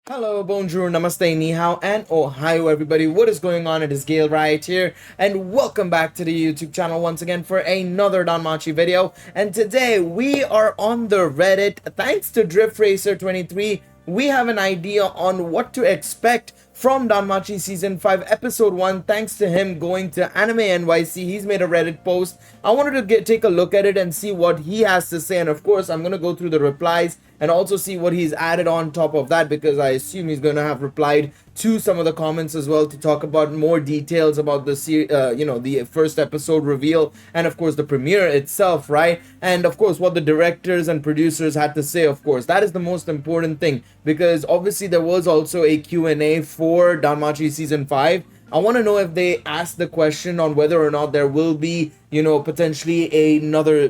Hello, bonjour, namaste, ni hao, and ohio everybody. What is going on? It is Galeriot here, and welcome back to the YouTube channel once again for another Danmachi video. And today we are on the Reddit. Thanks to DriftRacer23, we have an idea on what to expect from Danmachi Season 5 Episode 1. Thanks to him going to Anime NYC, he's made a Reddit post. I wanted to take a look at it and see what he has to say, and of course I'm going to go through the replies and also see what he's added on top of that, because I assume he's going to have replied to some of the comments as well to talk about more details about the the first episode reveal, and of course the premiere itself, right? And of course what the directors and producers had to say. Of course that is the most important thing, because obviously there was also a Q&A for Danmachi Season 5. I want to know if they asked the question on whether or not there will be, potentially another,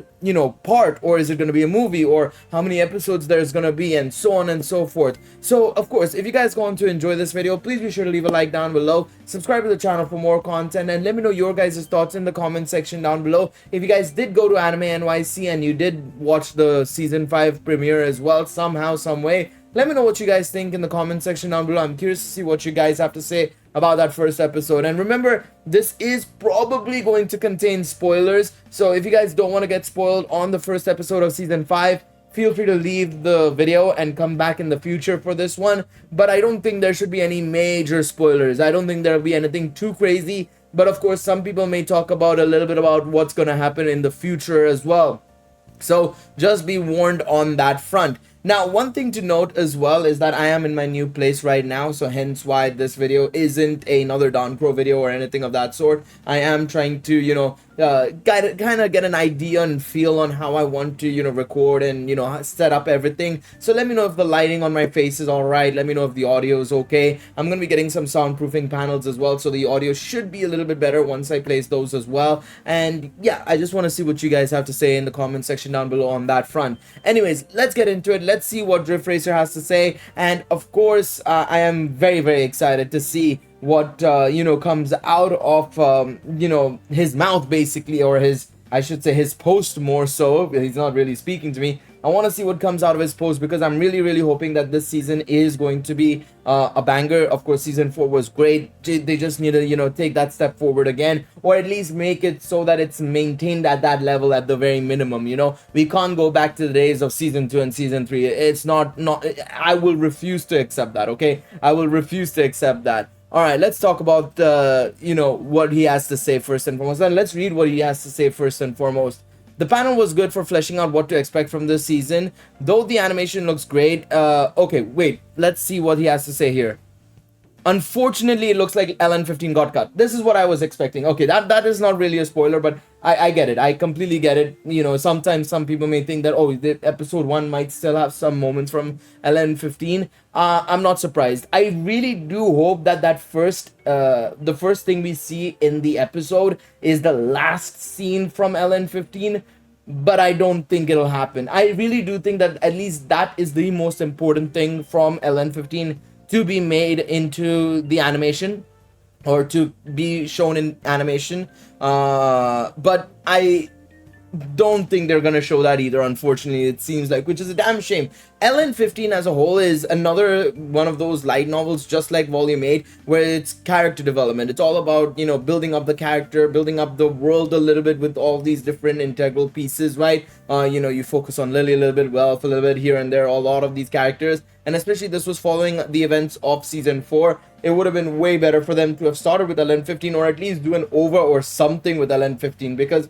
part, or is it going to be a movie, or how many episodes there's going to be, and so on and so forth. So, of course, if you guys going to enjoy this video, please be sure to leave a like down below, subscribe to the channel for more content, and let me know your guys' thoughts in the comment section down below. If you guys did go to Anime NYC and you did watch the Season 5 premiere as well, somehow, some way, let me know what you guys think in the comment section down below. I'm curious to see what you guys have to say about that first episode. And remember, this is probably going to contain spoilers, so if you guys don't want to get spoiled on the first episode of Season 5, feel free to leave the video and come back in the future for this one. But I don't think there should be any major spoilers. I don't think there'll be anything too crazy, but of course some people may talk about a little bit about what's going to happen in the future as well. So just be warned on that front. Now, one thing to note as well is that I am in my new place right now, so hence why this video isn't another Danchro video or anything of that sort. I am trying to, kind of get an idea and feel on how I want to, record and, set up everything. So let me know if the lighting on my face is alright. Let me know if the audio is okay. I'm going to be getting some soundproofing panels as well, so the audio should be a little bit better once I place those as well. And yeah, I just want to see what you guys have to say in the comment section down below on that front. Anyways, let's get into it. Let's see what Drift Racer has to say, and of course I am very, very excited to see what comes out of his mouth, basically, or his, I should say, his post more so. He's not really speaking to me. I want to see what comes out of his post, because I'm really, really hoping that this season is going to be a banger. Of course, Season 4 was great. They just need to, take that step forward again, or at least make it so that it's maintained at that level at the very minimum. We can't go back to the days of Season 2 and Season 3. It's not, I will refuse to accept that, okay? I will refuse to accept that. Alright, let's talk about, what he has to say first and foremost. And let's read what he has to say first and foremost. The panel was good for fleshing out what to expect from this season, though the animation looks great. Okay, wait, let's see what he has to say here. Unfortunately, it looks like LN15 got cut. This is what I was expecting. Okay, that is not really a spoiler, but I get it. I completely get it. Sometimes some people may think that, oh, the episode 1 might still have some moments from LN15. I'm not surprised. I really do hope that the first thing we see in the episode is the last scene from LN15. But I don't think it'll happen. I really do think that at least that is the most important thing from LN15 to be made into the animation, or to be shown in animation. But I don't think they're gonna show that either, unfortunately, it seems like, which is a damn shame. LN15 as a whole is another one of those light novels, just like Volume 8, where it's character development. It's all about, building up the character, building up the world a little bit with all these different integral pieces, right? You focus on Lily a little bit, Welf a little bit here and there, a lot of these characters. And especially this was following the events of Season 4. It would have been way better for them to have started with LN15, or at least do an OVA or something with LN15, because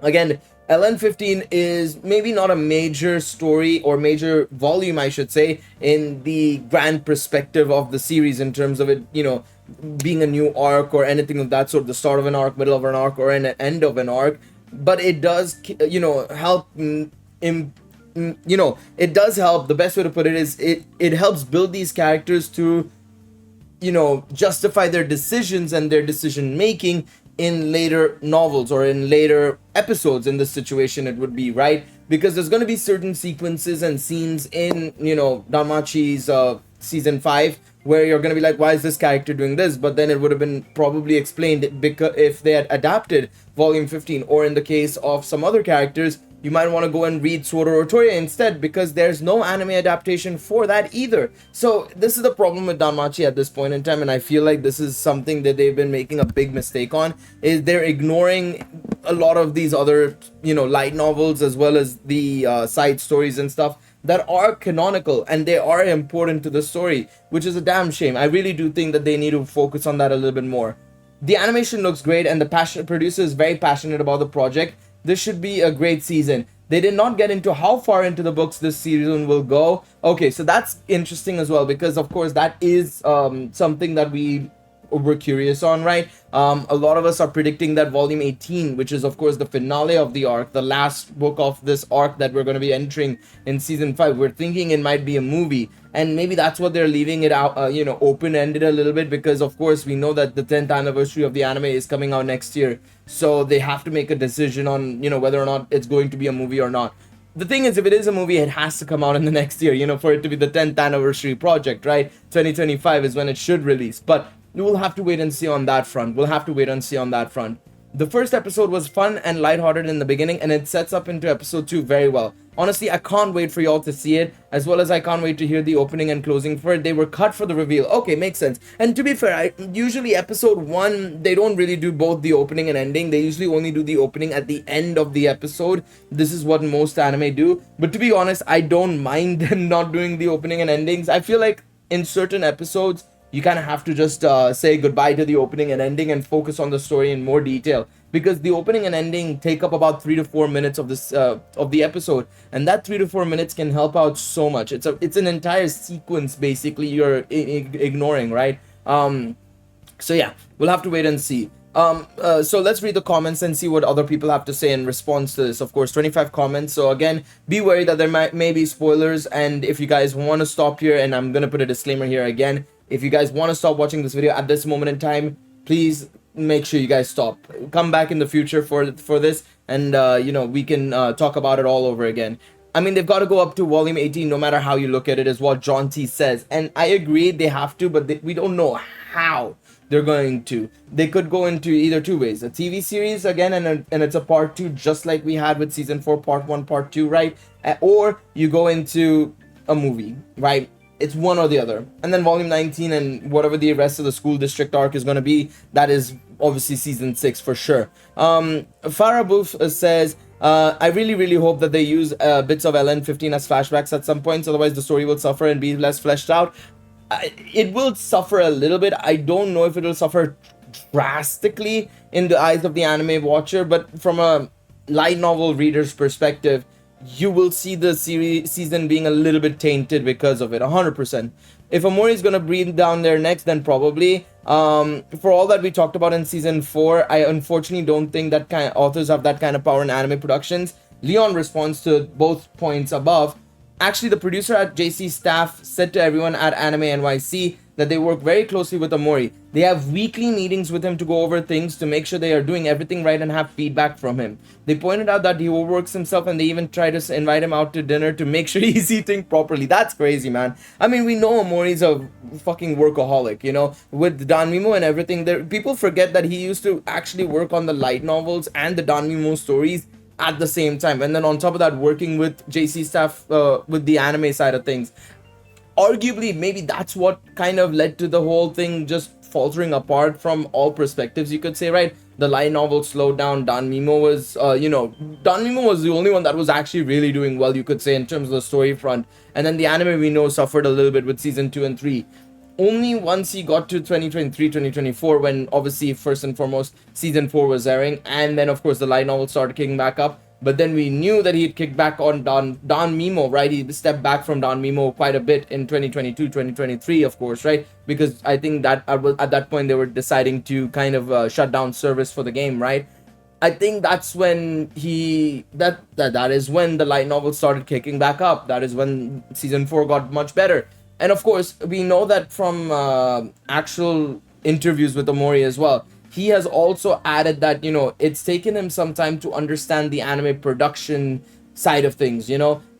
again, LN15 is maybe not a major story or major volume, I should say, in the grand perspective of the series, in terms of it, being a new arc or anything of that sort, the start of an arc, middle of an arc, or an end of an arc. But it does, help, it does help. The best way to put it is it helps build these characters to, justify their decisions and their decision making in later novels, or in later episodes. In this situation it would be, right? Because there's going to be certain sequences and scenes in, Danmachi's Season 5 where you're going to be like, why is this character doing this? But then it would have been probably explained, because if they had adapted Volume 15, or in the case of some other characters, you might want to go and read Sword Art Otoria instead, because there's no anime adaptation for that either. So this is the problem with Danmachi at this point in time, and I feel like this is something that they've been making a big mistake on, is they're ignoring a lot of these other, light novels as well as the side stories and stuff that are canonical and they are important to the story, which is a damn shame. I really do think that they need to focus on that a little bit more. The animation looks great and the producer is very passionate about the project. This should be a great season. They did not get into how far into the books this season will go. Okay, so that's interesting as well, because of course that is something that we're curious on, right? A lot of us are predicting that volume 18, which is of course the finale of the arc, the last book of this arc that we're going to be entering in season 5, we're thinking it might be a movie, and maybe that's what they're leaving it out, open-ended a little bit, because of course we know that the 10th anniversary of the anime is coming out next year, so they have to make a decision on whether or not it's going to be a movie or not. The thing is, if it is a movie, it has to come out in the next year, for it to be the 10th anniversary project, right? 2025 is when it should release, but we'll have to wait and see on that front. The first episode was fun and lighthearted in the beginning, and it sets up into episode 2 very well. Honestly, I can't wait for y'all to see it, as well as I can't wait to hear the opening and closing for it. They were cut for the reveal. Okay, makes sense. And to be fair, usually episode 1, they don't really do both the opening and ending. They usually only do the opening at the end of the episode. This is what most anime do. But to be honest, I don't mind them not doing the opening and endings. I feel like in certain episodes, you kind of have to just say goodbye to the opening and ending and focus on the story in more detail, because the opening and ending take up about 3 to 4 minutes of this of the episode, and that 3 to 4 minutes can help out so much. It's an entire sequence basically you're ignoring, right? So yeah, we'll have to wait and see. So let's read the comments and see what other people have to say in response to this. Of course, 25 comments, so again, be wary that there may be spoilers, and if you guys want to stop here, and I'm gonna put a disclaimer here again, if you guys want to stop watching this video at this moment in time, please make sure you guys stop. Come back in the future for this, and we can talk about it all over again. I mean, they've got to go up to volume 18 no matter how you look at it, is what John T says, and I agree they have to, but we don't know how they're going to. They could go into either two ways: a TV series again, and it's a part 2, just like we had with season 4, part 1, part 2, right? Or you go into a movie, right? It's one or the other. And then volume 19 and whatever the rest of the school district arc is going to be, that is obviously season 6 for sure. Farah Boof says, I really hope that they use bits of LN15 as flashbacks at some points, otherwise the story will suffer and be less fleshed out. It will suffer a little bit. I don't know if it will suffer drastically in the eyes of the anime watcher, but from a light novel reader's perspective, you will see the season being a little bit tainted because of it, 100%. If Amori is gonna breathe down their necks, then probably. For all that we talked about in season 4, I unfortunately don't think that authors have that kind of power in anime productions. Leon responds to both points above. Actually, the producer at JC staff said to everyone at Anime NYC that they work very closely with Amori. They have weekly meetings with him to go over things to make sure they are doing everything right and have feedback from him. They pointed out that he overworks himself, and they even try to invite him out to dinner to make sure he's eating properly. That's crazy, man. I mean, we know Amori's a fucking workaholic, with Danmimo and everything. People forget that he used to actually work on the light novels and the Danmimo stories at the same time, and then on top of that, working with JC staff with the anime side of things. Arguably, maybe that's what kind of led to the whole thing just faltering apart from all perspectives, you could say, right? The light novel slowed down. Danmimo was, Danmimo was the only one that was actually really doing well, you could say, in terms of the story front. And then the anime, we know, suffered a little bit with season 2 and 3. Only once he got to 2023, 2024, when obviously first and foremost season 4 was airing, and then of course the light novel started kicking back up. But then we knew that he'd kick back on Danmimo, right? He stepped back from Danmimo quite a bit in 2022, 2023, of course, right? Because I think that at that point they were deciding to kind of shut down service for the game, right? I think that's when that is when the light novel started kicking back up. That is when season 4 got much better. And of course, we know that from actual interviews with Amori as well. He has also added that, it's taken him some time to understand the anime production side of things,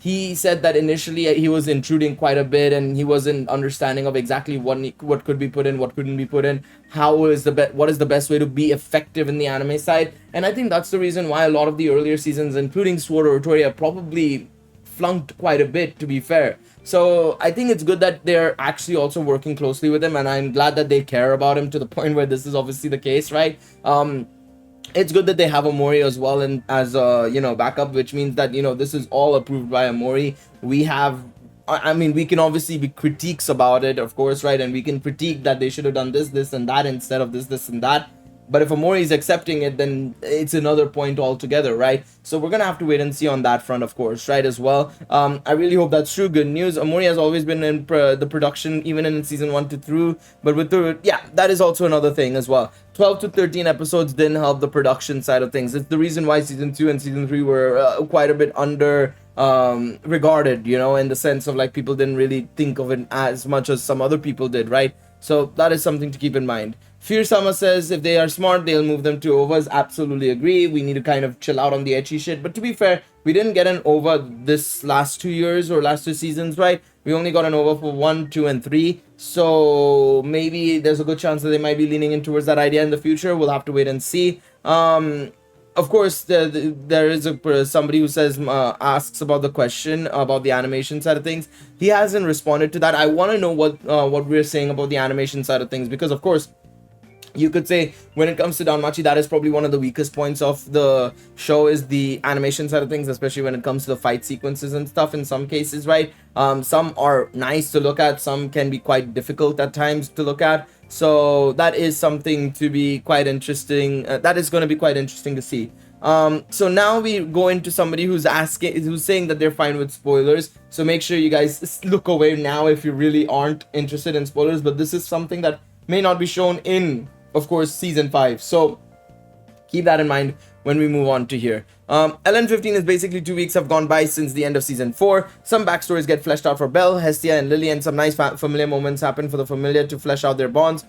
he said that initially he was intruding quite a bit and he wasn't understanding of exactly what could be put in, what couldn't be put in, what is the best way to be effective in the anime side. And I think that's the reason why a lot of the earlier seasons, including Sword or Otoria, probably flunked quite a bit, to be fair. So I think it's good that they're actually also working closely with him, and I'm glad that they care about him to the point where this is obviously the case, right? It's good that they have Omori as well, and as a backup, which means that this is all approved by Omori. We have, I mean, we can obviously be critiques about it, of course, right? And we can critique that they should have done this and that instead of this and that. But if Omori is accepting it, then it's another point altogether, right? So we're gonna have to wait and see on that front, of course, right, as well. I really hope that's true. Good news. Omori has always been in the production, even in season 1 to 3. But with that is also another thing as well. 12 to 13 episodes didn't help the production side of things. It's the reason why season 2 and season 3 were quite a bit under regarded, in the sense of like people didn't really think of it as much as some other people did, right? So that is something to keep in mind. Fearsama says if they are smart, they'll move them to ovas. Absolutely agree. We need to kind of chill out on the ecchi shit. But to be fair, we didn't get an ova this last 2 years or last 2 seasons, right? We only got an ova for 1, 2, and 3. So maybe there's a good chance that they might be leaning in towards that idea in the future. We'll have to wait and see. Of course, there is somebody who says asks about the question about the animation side of things. He hasn't responded to that. I want to know what we're saying about the animation side of things, because of course you could say when it comes to Danmachi, that is probably one of the weakest points of the show, is the animation side of things, especially when it comes to the fight sequences and stuff in some cases, right? Some are nice to look at, some can be quite difficult at times to look at. So that is something to be quite interesting. That is going to be quite interesting to see. So now we go into somebody who's saying that they're fine with spoilers. So make sure you guys look away now if you really aren't interested in spoilers. But this is something that may not be shown in, of course, season 5. So keep that in mind when we move on to here. LN15 is basically 2 weeks have gone by since the end of season 4. Some backstories get fleshed out for Belle, Hestia, and Lily, and some nice familiar moments happen for the familiar to flesh out their bonds.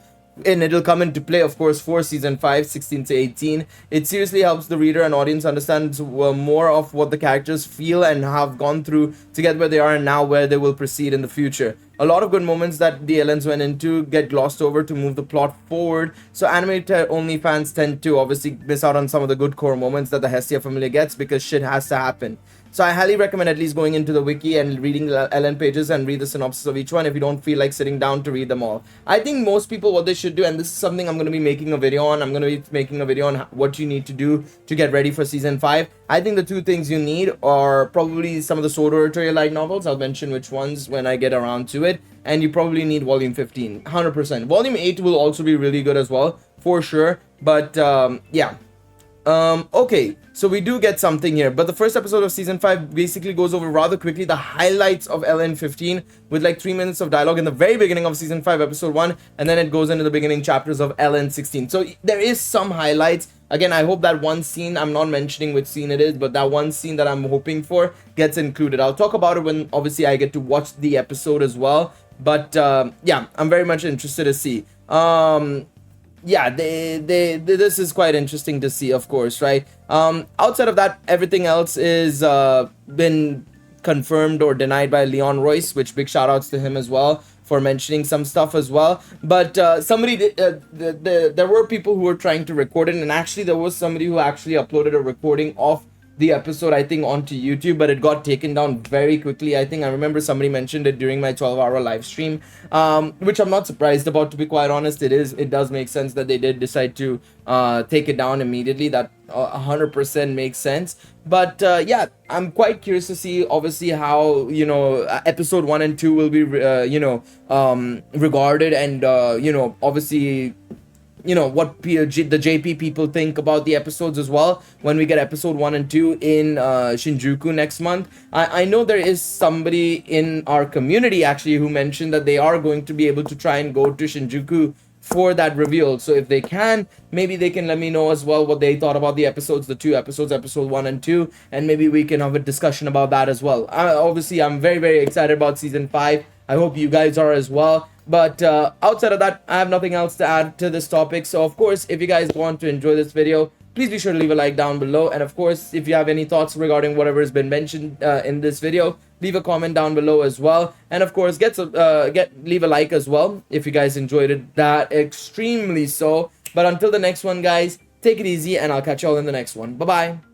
And it'll come into play, of course, for season 5, 16 to 18. It seriously helps the reader and audience understand more of what the characters feel and have gone through to get where they are and now where they will proceed in the future. A lot of good moments that the LNs went into get glossed over to move the plot forward. So anime-only fans tend to obviously miss out on some of the good core moments that the Hestia familiar gets, because shit has to happen. So I highly recommend at least going into the wiki and reading the LN pages and read the synopsis of each one if you don't feel like sitting down to read them all. I think most people, what they should do, and this is something I'm going to be making a video on, I'm going to be making a video on what you need to do to get ready for season 5. I think the 2 things you need are probably some of the Sword Art Online light novels. I'll mention which ones when I get around to it. And you probably need volume 15, 100%. Volume 8 will also be really good as well, for sure. But yeah. Okay, so we do get something here, but the first episode of season 5 basically goes over rather quickly the highlights of LN15 with like 3 minutes of dialogue in the very beginning of season 5 episode 1, and then it goes into the beginning chapters of LN16. So there is some highlights. Again, I hope that one scene, I'm not mentioning which scene it is, but that one scene that I'm hoping for gets included. I'll talk about it when obviously I get to watch the episode as well. But yeah, I'm very much interested to see. Yeah, this is quite interesting to see, of course, right? Outside of that, everything else is been confirmed or denied by Leon Royce, which big shout outs to him as well for mentioning some stuff as well. But somebody there were people who were trying to record it, and actually there was somebody who actually uploaded a recording of the episode, I think, onto YouTube, but it got taken down very quickly. I think I remember somebody mentioned it during my 12-hour live stream, which I'm not surprised about, to be quite honest. It does make sense that they did decide to take it down immediately. That 100% makes sense. But yeah, I'm quite curious to see obviously how episode 1 and 2 will be regarded, and obviously what the JP people think about the episodes as well when we get episode 1 and 2 in Shinjuku next month. I know there is somebody in our community actually who mentioned that they are going to be able to try and go to Shinjuku for that reveal. So if they can, maybe they can let me know as well what they thought about the episodes, the 2 episodes, episode 1 and 2, and maybe we can have a discussion about that as well. Obviously, I'm very, very excited about season 5. I hope you guys are as well. But outside of that, I have nothing else to add to this topic. So of course, if you guys want to enjoy this video, please be sure to leave a like down below. And of course, if you have any thoughts regarding whatever has been mentioned in this video, leave a comment down below as well. And of course, leave a like as well if you guys enjoyed it, that extremely so. But until the next one, guys, take it easy, and I'll catch y'all in the next one. Bye bye.